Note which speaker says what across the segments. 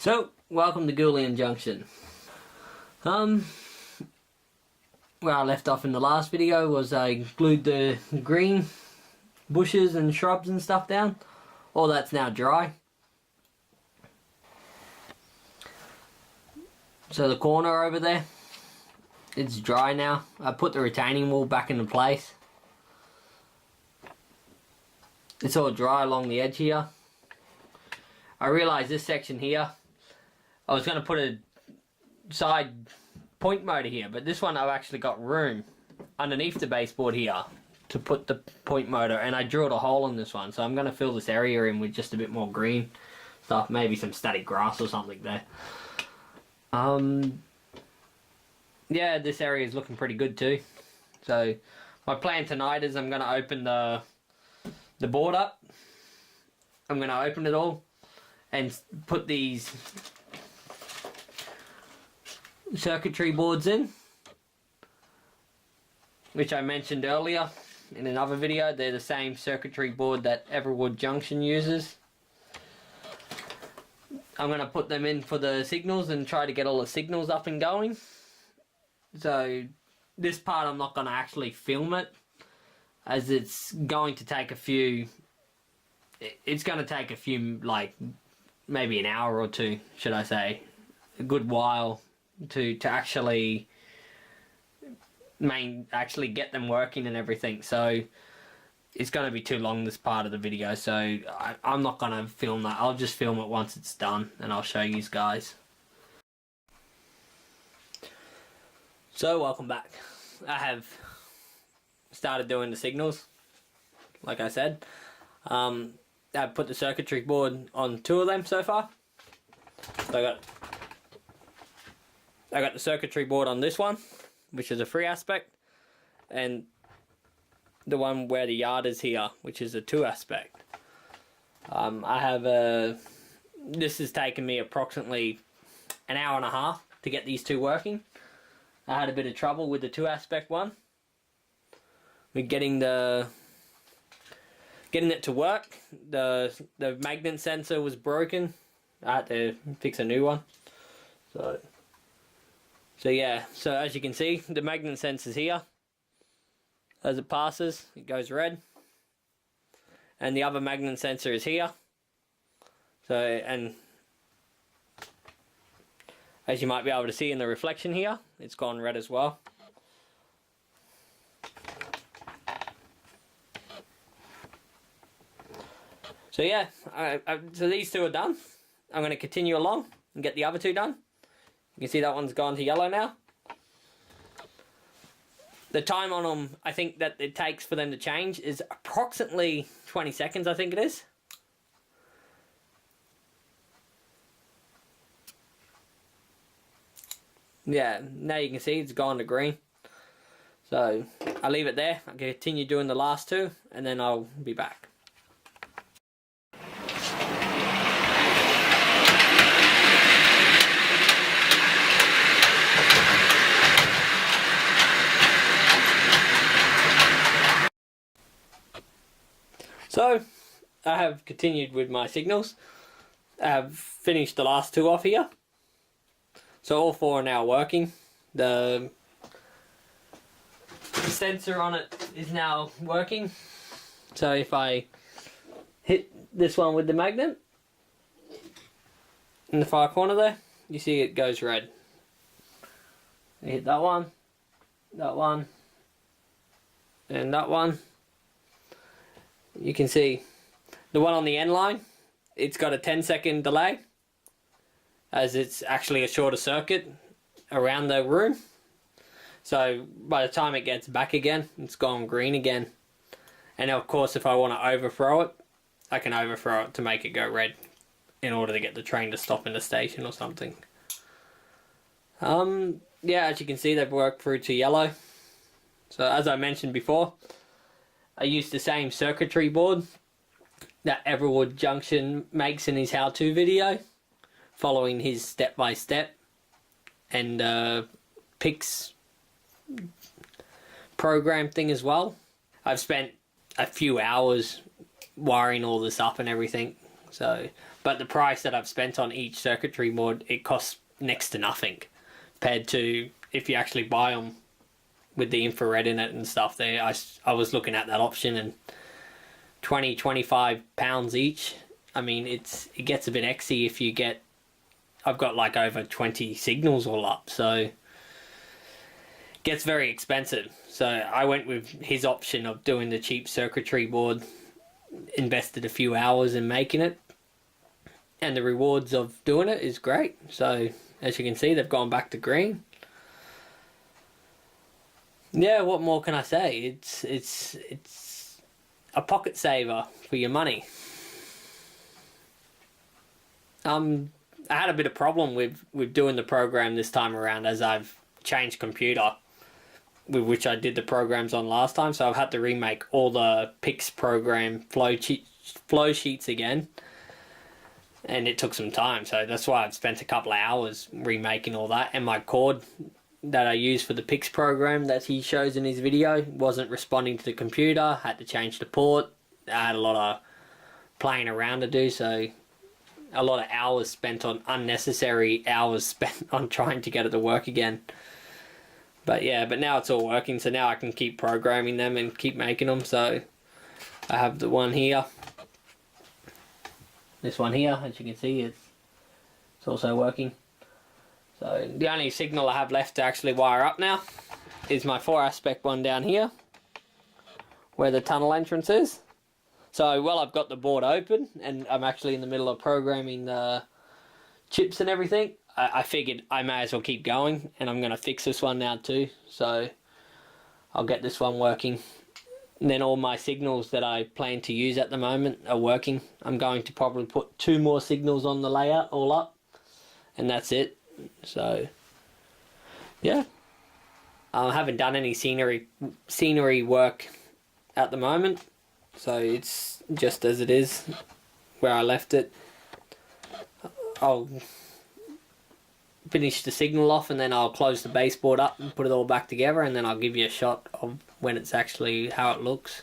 Speaker 1: So, welcome to Gouldian Junction. Where I left off in the last video was I glued the green bushes and shrubs and stuff down. All that's now dry. So the corner over there, it's dry now. I put the retaining wall back into place. It's all dry along the edge here. I realised this section here, I was going to put a side point motor here, but this one I've actually got room underneath the baseboard here to put the point motor, and I drilled a hole in this one, so I'm going to fill this area in with just a bit more green stuff, maybe some static grass or something there. Yeah, this area is looking pretty good too. So my plan tonight is I'm going to open the board up. I'm going to open it all and put these circuitry boards in, which I mentioned earlier in another video. They're the same circuitry board that Gouldian Junction uses. I'm going to put them in for the signals and try to get all the signals up and going. So this part I'm not going to actually film it, as it's going to take a few, like maybe an hour or two, should I say, a good while to actually get them working and everything. So it's going to be too long, this part of the video, so I'm not going to film that. I'll just film it once it's done and I'll show you guys. So welcome back. I have started doing the signals, like I said. I've put the circuitry board on 2 of them so far. So I got the circuitry board on this one, which is a 3 aspect, and the one where the yard is here, which is a 2 aspect. This has taken me approximately an hour and a half to get these 2 working. I had a bit of trouble with the 2 aspect one, with getting it to work. The magnet sensor was broken. I had to fix a new one. So yeah, so as you can see, the magnet sensor's here. As it passes, it goes red. And the other magnet sensor is here. So, and as you might be able to see in the reflection here, it's gone red as well. So yeah, so these 2 are done. I'm going to continue along and get the other 2 done. You can see that one's gone to yellow now. The time on them, I think that it takes for them to change is approximately 20 seconds, I think it is. Yeah, now you can see it's gone to green. So I'll leave it there. I'll continue doing the last 2 and then I'll be back. So, I have continued with my signals. I have finished the last 2 off here. So all 4 are now working. The sensor on it is now working. So if I hit this one with the magnet, in the far corner there, you see it goes red. I hit that one, and that one. You can see the one on the end line, it's got a 10-second delay, as it's actually a shorter circuit around the room. So by the time it gets back again, it's gone green again. And of course, if I want to overthrow it, I can overthrow it to make it go red in order to get the train to stop in the station or something. Yeah, as you can see, they've worked through to yellow. So as I mentioned before, I used the same circuitry board that Gouldian Junction makes in his how-to video, following his step-by-step and PIX program thing as well. I've spent a few hours wiring all this up and everything So, but the price that I've spent on each circuitry board, it costs next to nothing compared to if you actually buy them with the infrared in it and stuff. There, I was looking at that option, and 20-25 pounds each. I mean, it gets a bit exy if you get. I've got like over 20 signals all up, so it gets very expensive. So I went with his option of doing the cheap circuitry board, invested a few hours in making it, and the rewards of doing it is great. So as you can see, they've gone back to green. Yeah, what more can I say? It's a pocket saver for your money. I had a bit of problem with doing the program this time around, as I've changed computer with which I did the programs on last time, so I've had to remake all the Pix program flow sheets again, and it took some time, so that's why I've spent a couple of hours remaking all that. And my cord that I used for the Pix program that he shows in his video wasn't responding to the computer. Had to change the port. I had a lot of playing around to do, so a lot of hours spent on unnecessary hours spent on trying to get it to work again. But yeah, but now it's all working, so now I can keep programming them and keep making them. So I have the one here, this one here, as you can see, it's also working. So the only signal I have left to actually wire up now is my 4-aspect one down here, where the tunnel entrance is. So while I've got the board open and I'm actually in the middle of programming the chips and everything, I figured I may as well keep going, and I'm going to fix this one now too. So I'll get this one working. And then all my signals that I plan to use at the moment are working. I'm going to probably put 2 more signals on the layout all up, and that's it. So yeah, I haven't done any scenery work at the moment, so it's just as it is where I left it. I'll finish the signal off, and then I'll close the baseboard up and put it all back together, and then I'll give you a shot of when it's actually how it looks.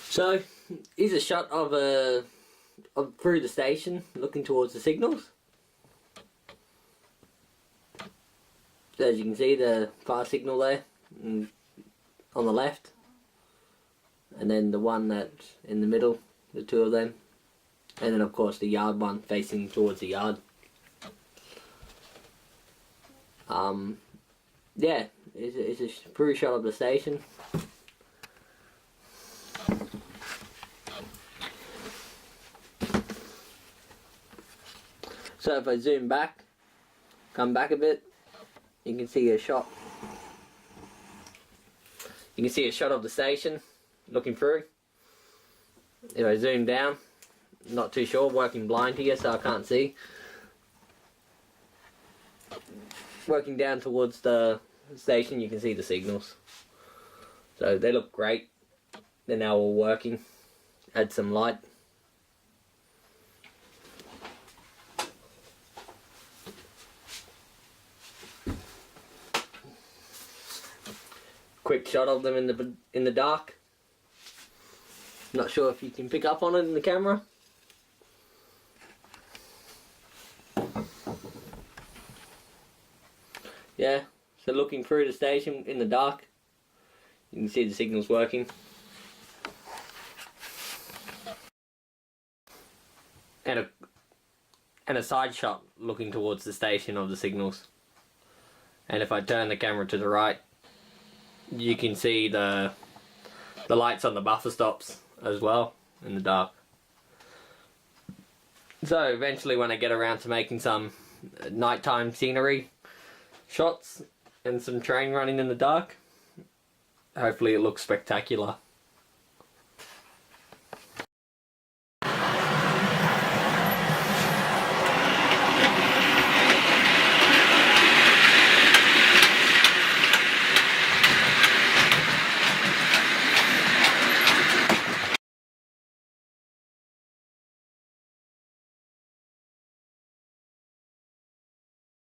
Speaker 1: So here's a shot of through the station looking towards the signals. So as you can see, the far signal there on the left, and then the one that's in the middle, the 2 of them, and then of course the yard one facing towards the yard. Yeah, it's a through shot of the station. So if I zoom back, come back a bit, you can see a shot. You can see a shot of the station looking through. If I zoom down, not too sure, working blind here so I can't see. Working down towards the station, you can see the signals. So they look great. They're now all working. Add some light. Quick shot of them in the dark. Not sure if you can pick up on it in the camera. Yeah, so looking through the station in the dark, you can see the signals working. And a side shot looking towards the station of the signals. And if I turn the camera to the right, you can see the lights on the buffer stops as well in the dark. So eventually when I get around to making some nighttime scenery shots and some train running in the dark, hopefully it looks spectacular.